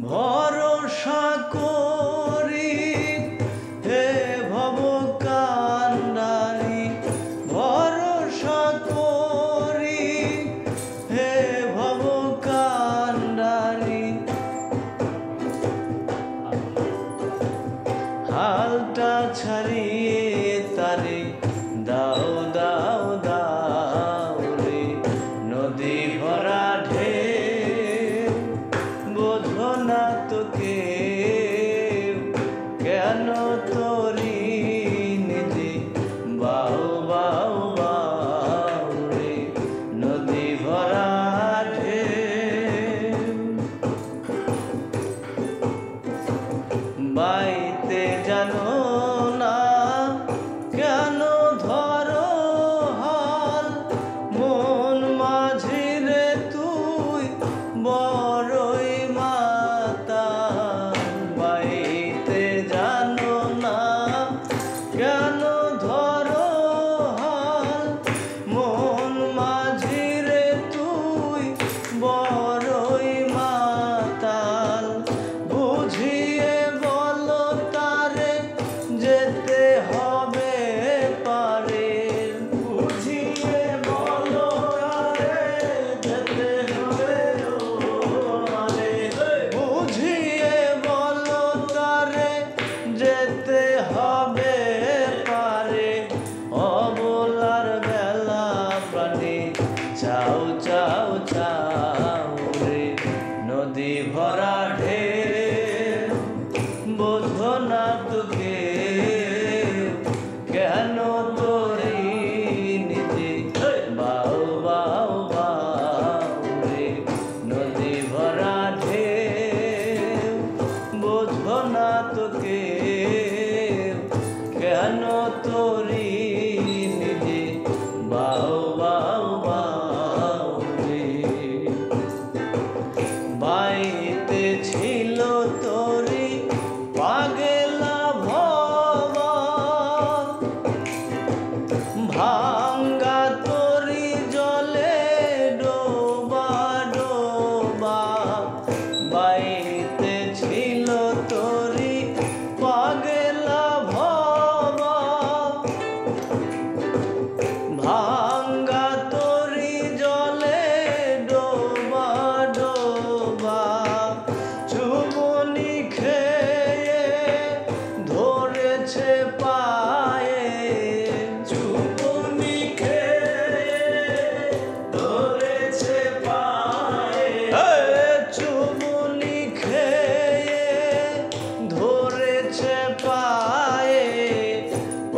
ভরসা করি হে ভব কান্ডারি, ভরসা করি হে ভব কান্ডারি। হালটা ছাড়িয়ে তারে দাও দাও দাও রে, নদী ভরা ঢেউ বোঝো না তো কেউ, কেন তোরি নিজে বাউ বাউ বাউ রে, নদী ভরা ঢেউ। বাইতে জানো না কেন ধরো হাল, মন মাঝি রে তুই বড়ই মাতাল। বাইতে জানো না কেন ধরো হাল, মন মাঝি রে তুই বড়ই মাতাল। বুঝিয়ে বলো তারে যেতে হবে পারে, বুঝিয়ে বলো তারে যেতে হবে পারে, বুঝিয়ে বলো তারে যেতে হবে পারে। অবলার বেলা প্রাণী চাও চাও চাও রে, নদী ভরা ঢেউ বোঝো না তো কেউ, কেন তোরি নিজে বাউ বাউ বাউ রে, নদী ভরা ঢেউ বোঝো না তো কেউ, কেন তোরি নিজে বাউ বাউ বাউ রে। বাইতে ছিল তোরি পাগলা ভবা, ভাঙ্গা তোরি জলে ডোবা ডোবা। বাইতে ছিল তোরি পাগলা ভবা, ভাঙ্গা তোরি জলে ডোবা ডোবা। চুমনি খেয়ে ধরেছে পায়ে, চুমনি খেয়ে ধরেছে পায়ে, চুমনি খেয়ে ধরেছে পায়ে।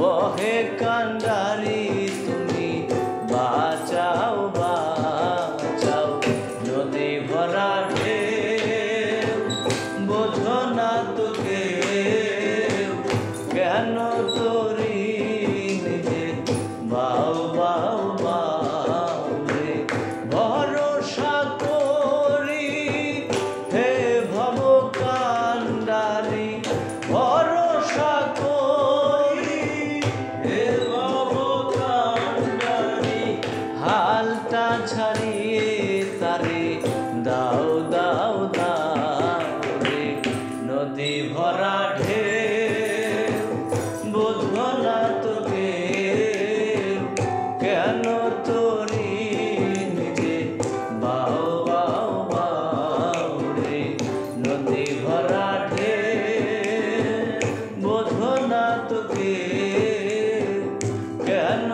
ওহে কান্ডারি তুমি বাঁচাও বাঁচাও, নদী ভরা ঢেউ বোঝো না তো কেউ, কেন তোরি নিজে বাউ বাউ বাউ রে। ভরসা করি হে ভব কান্ডারি, ভরসা করি হে ভব কান্ডারি। হালটা ছাড়িয়ে তারে দাও দাও দাও রে, নদী ভরা ঢেউ বোঝো না তো কেউ, কেন তোরি নিজে বাউ বাউ বাউ রে, নদী ভরা ঢেউ বোঝো না তো কেউ, কেন